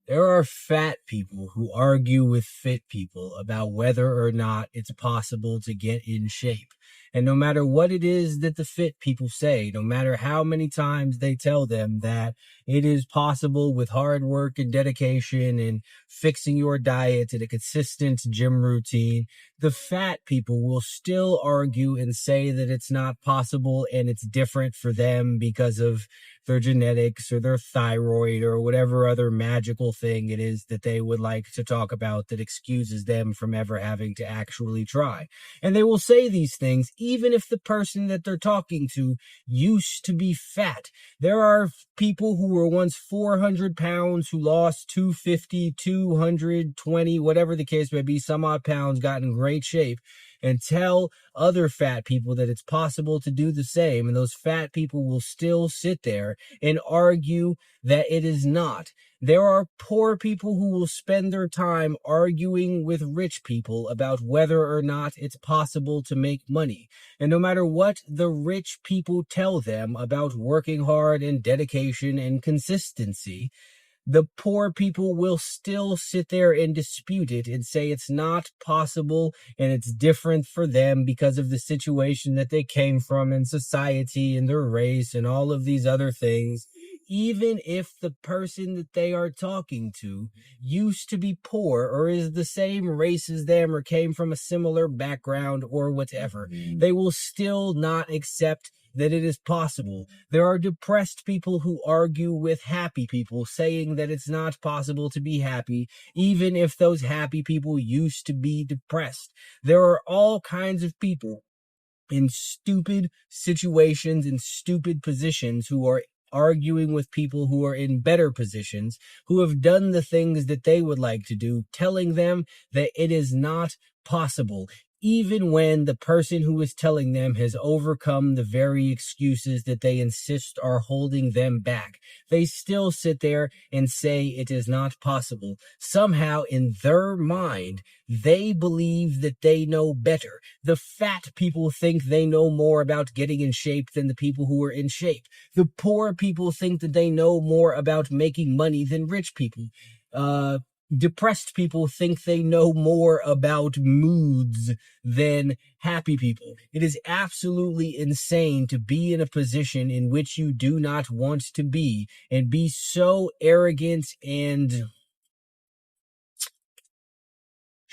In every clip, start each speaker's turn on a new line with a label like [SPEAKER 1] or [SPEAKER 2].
[SPEAKER 1] There are fat people who argue with fit people about whether or not it's possible to get in shape. And no matter what it is that the fit people say, no matter how many times they tell them that it is possible with hard work and dedication and fixing your diet and a consistent gym routine, the fat people will still argue and say that it's not possible and it's different for them because of their genetics or their thyroid or whatever other magical thing it is that they would like to talk about that excuses them from ever having to actually try. And they will say these things even if the person that they're talking to used to be fat. There are people who were once 400 pounds who lost 250, 220, whatever the case may be, some odd pounds, got in great shape, and tell other fat people that it's possible to do the same. And those fat people will still sit there and argue that it is not. There are poor people who will spend their time arguing with rich people about whether or not it's possible to make money. And no matter what the rich people tell them about working hard and dedication and consistency, the poor people will still sit there and dispute it and say it's not possible and it's different for them because of the situation that they came from in society and their race and all of these other things. Even if the person that they are talking to used to be poor or is the same race as them or came from a similar background or whatever, they will still not accept that it is possible. There are depressed people who argue with happy people, saying that it's not possible to be happy, even if those happy people used to be depressed. There are all kinds of people in stupid situations, in stupid positions, who are arguing with people who are in better positions, who have done the things that they would like to do, telling them that it is not possible, even when the person who is telling them has overcome the very excuses that they insist are holding them back. They still sit there and say it is not possible. Somehow, in their mind, they believe that they know better. The fat people think they know more about getting in shape than the people who are in shape. The poor people think that they know more about making money than rich people. Depressed people think they know more about moods than happy people. It is absolutely insane to be in a position in which you do not want to be and be so arrogant and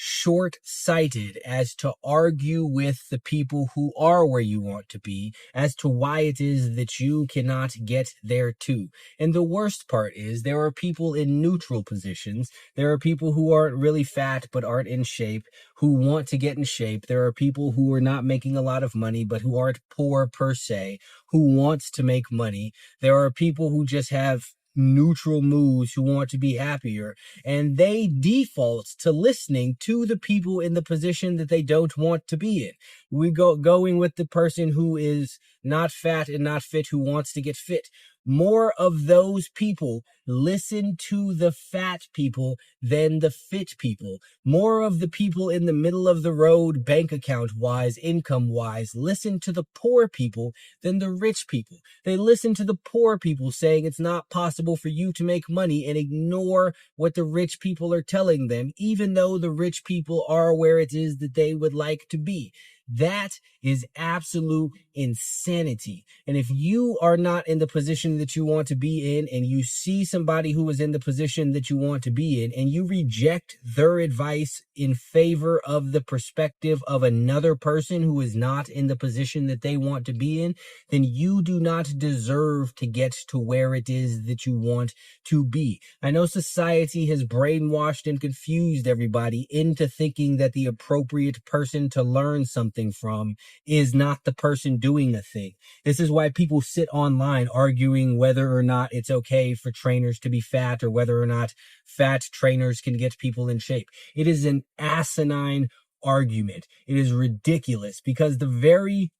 [SPEAKER 1] short-sighted as to argue with the people who are where you want to be as to why it is that you cannot get there too. And the worst part is there are people in neutral positions. There are people who aren't really fat but aren't in shape, who want to get in shape. There are people who are not making a lot of money but who aren't poor per se, who wants to make money. There are people who just have neutral moods, who want to be happier, and they default to listening to the people in the position that they don't want to be in. We going with the person who is not fat and not fit, who wants to get fit. More of those people listen to the fat people than the fit people. More of the people in the middle of the road, bank account wise, income wise, listen to the poor people than the rich people. They listen to the poor people saying it's not possible for you to make money and ignore what the rich people are telling them, even though the rich people are where it is that they would like to be. That is absolute insanity. And if you are not in the position that you want to be in, and you see somebody who is in the position that you want to be in, and you reject their advice in favor of the perspective of another person who is not in the position that they want to be in, then you do not deserve to get to where it is that you want to be. I know society has brainwashed and confused everybody into thinking that the appropriate person to learn something from is not the person doing a thing. This is why people sit online arguing whether or not it's okay for trainers to be fat or whether or not fat trainers can get people in shape. It is an asinine argument. It is ridiculous because the very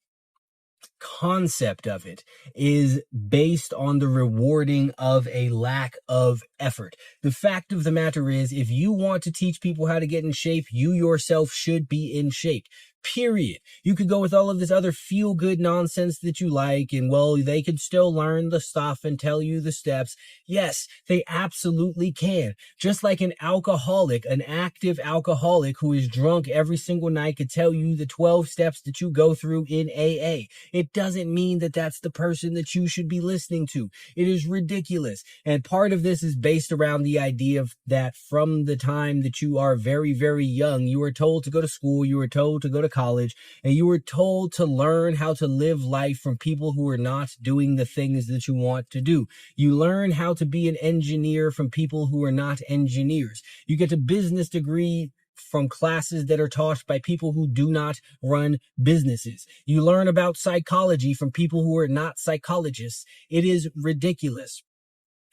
[SPEAKER 1] concept of it is based on the rewarding of a lack of effort. The fact of the matter is, if you want to teach people how to get in shape, you yourself should be in shape. Period. You could go with all of this other feel-good nonsense that you like, and well, they can still learn the stuff and tell you the steps. Yes, they absolutely can. Just like an alcoholic, an active alcoholic who is drunk every single night could tell you the 12 steps that you go through in AA. It doesn't mean that that's the person that you should be listening to. It is ridiculous. And part of this is based around the idea of that from the time that you are very, very young, you are told to go to school, you are told to go to college, and you were told to learn how to live life from people who are not doing the things that you want to do. You learn how to be an engineer from people who are not engineers. You get a business degree from classes that are taught by people who do not run businesses. You learn about psychology from people who are not psychologists. It is ridiculous.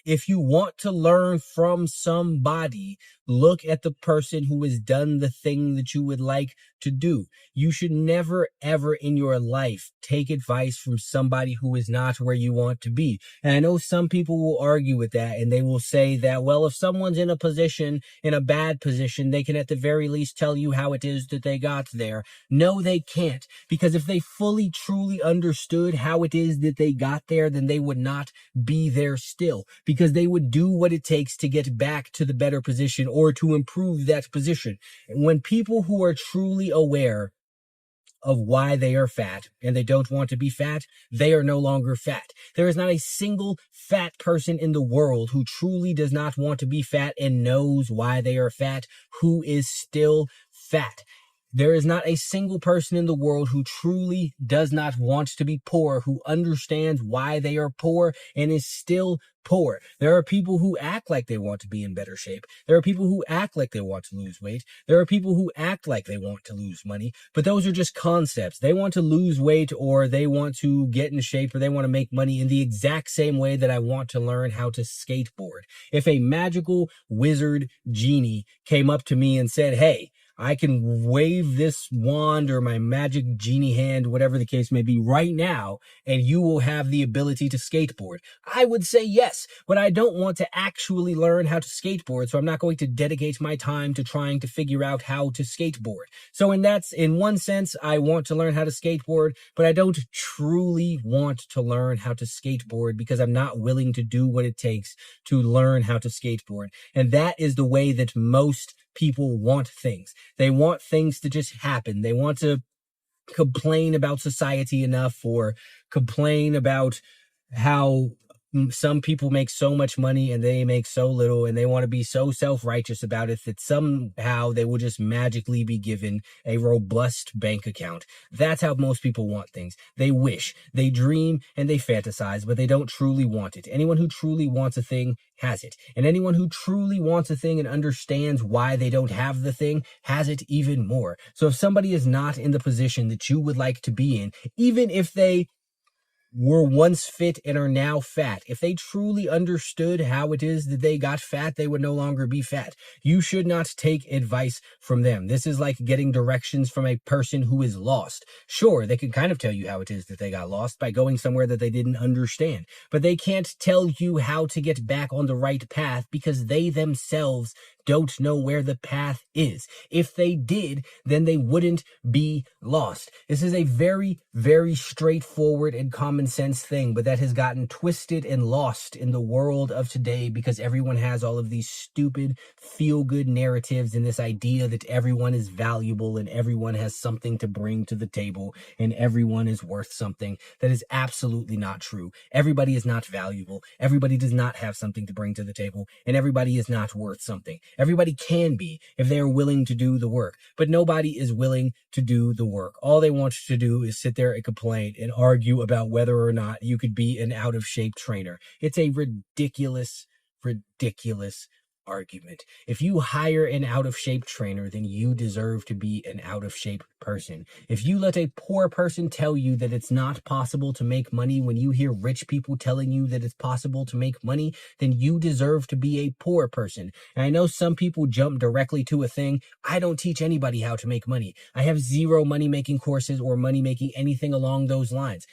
[SPEAKER 1] If you want to learn from somebody, look at the person who has done the thing that you would like to do. You should never, ever in your life take advice from somebody who is not where you want to be. And I know some people will argue with that, and they will say that, well, if someone's in a bad position, they can at the very least tell you how it is that they got there. No, they can't. Because if they fully, truly understood how it is that they got there, then they would not be there still. Because they would do what it takes to get back to the better position or to improve that position. When people who are truly aware of why they are fat and they don't want to be fat, they are no longer fat. There is not a single fat person in the world who truly does not want to be fat and knows why they are fat, who is still fat. There is not a single person in the world who truly does not want to be poor, who understands why they are poor and is still poor. There are people who act like they want to be in better shape. There are people who act like they want to lose weight. There are people who act like they want to lose money, but those are just concepts. They want to lose weight, or they want to get in shape, or they want to make money in the exact same way that I want to learn how to skateboard. If a magical wizard genie came up to me and said, hey, I can wave this wand or my magic genie hand, whatever the case may be, right now, and you will have the ability to skateboard, I would say yes, but I don't want to actually learn how to skateboard, so I'm not going to dedicate my time to trying to figure out how to skateboard. So in one sense, I want to learn how to skateboard, but I don't truly want to learn how to skateboard because I'm not willing to do what it takes to learn how to skateboard. And that is the way that most people want things. They want things to just happen. They want to complain about society enough, or complain about how some people make so much money and they make so little, and they want to be so self-righteous about it that somehow they will just magically be given a robust bank account. That's how most people want things. They wish, they dream, and they fantasize, but they don't truly want it. Anyone who truly wants a thing has it. And anyone who truly wants a thing and understands why they don't have the thing has it even more. So if somebody is not in the position that you would like to be in, even if they were once fit and are now fat, if they truly understood how it is that they got fat, they would no longer be fat. You should not take advice from them. This is like getting directions from a person who is lost. Sure, they can kind of tell you how it is that they got lost by going somewhere that they didn't understand, but they can't tell you how to get back on the right path because they themselves don't know where the path is. If they did, then they wouldn't be lost. This is a very, very straightforward and common sense thing, but that has gotten twisted and lost in the world of today because everyone has all of these stupid feel-good narratives and this idea that everyone is valuable and everyone has something to bring to the table and everyone is worth something. That is absolutely not true. Everybody is not valuable. Everybody does not have something to bring to the table, and everybody is not worth something. Everybody can be if they are willing to do the work, but nobody is willing to do the work. All they want to do is sit there and complain and argue about whether or not you could be an out of shape trainer. It's a ridiculous, ridiculous argument. If you hire an out of shape trainer, then you deserve to be an out of shape person. If you let a poor person tell you that it's not possible to make money when you hear rich people telling you that it's possible to make money, then you deserve to be a poor person. And I know some people jump directly to a thing. I don't teach anybody how to make money. I have zero money making courses or money making anything along those lines.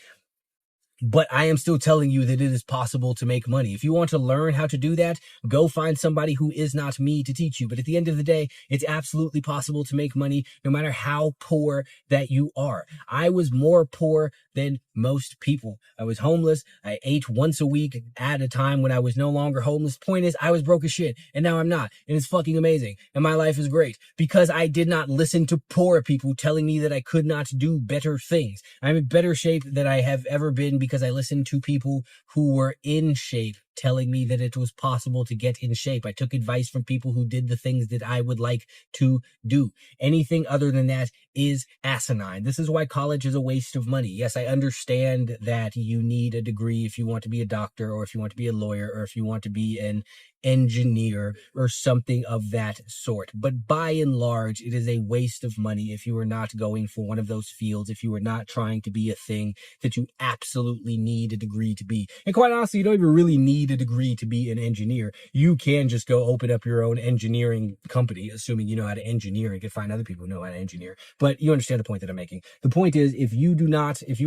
[SPEAKER 1] But I am still telling you that it is possible to make money. If you want to learn how to do that, go find somebody who is not me to teach you. But at the end of the day, it's absolutely possible to make money no matter how poor that you are. I was more poor than most people. I was homeless. I ate once a week at a time when I was no longer homeless. Point is, I was broke as shit, and now I'm not. And it's fucking amazing. And my life is great because I did not listen to poor people telling me that I could not do better things. I'm in better shape than I have ever been because I listened to people who were in shape telling me that it was possible to get in shape. I took advice from people who did the things that I would like to do. Anything other than that is asinine. This is why college is a waste of money. Yes, I understand that you need a degree if you want to be a doctor, or if you want to be a lawyer, or if you want to be an engineer or something of that sort. But by and large, it is a waste of money if you are not going for one of those fields, if you are not trying to be a thing that you absolutely need a degree to be. And quite honestly, you don't even really need a degree to be an engineer. You can just go open up your own engineering company, assuming you know how to engineer, and can find other people who know how to engineer. But you understand the point that I'm making. The point is, if you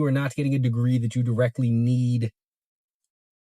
[SPEAKER 1] are not getting a degree that you directly need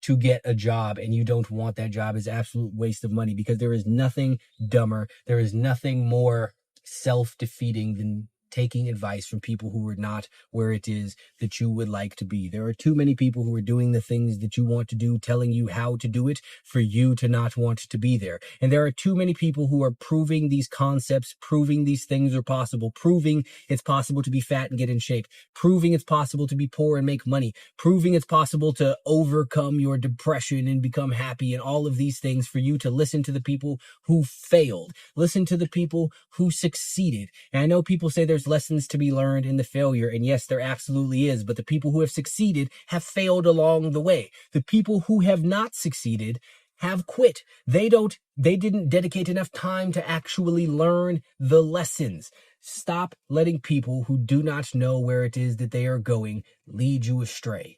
[SPEAKER 1] to get a job and you don't want that job, is absolute waste of money, because there is nothing dumber, there is nothing more self-defeating than taking advice from people who are not where it is that you would like to be. There are too many people who are doing the things that you want to do, telling you how to do it for you to not want to be there. And there are too many people who are proving these concepts, proving these things are possible, proving it's possible to be fat and get in shape, proving it's possible to be poor and make money, proving it's possible to overcome your depression and become happy, and all of these things, for you to listen to the people who failed, listen to the people who succeeded. And I know people say there's lessons to be learned in the failure, and yes, there absolutely is, but the people who have succeeded have failed along the way. The people who have not succeeded have quit. They didn't dedicate enough time to actually learn the lessons. Stop letting people who do not know where it is that they are going lead you astray.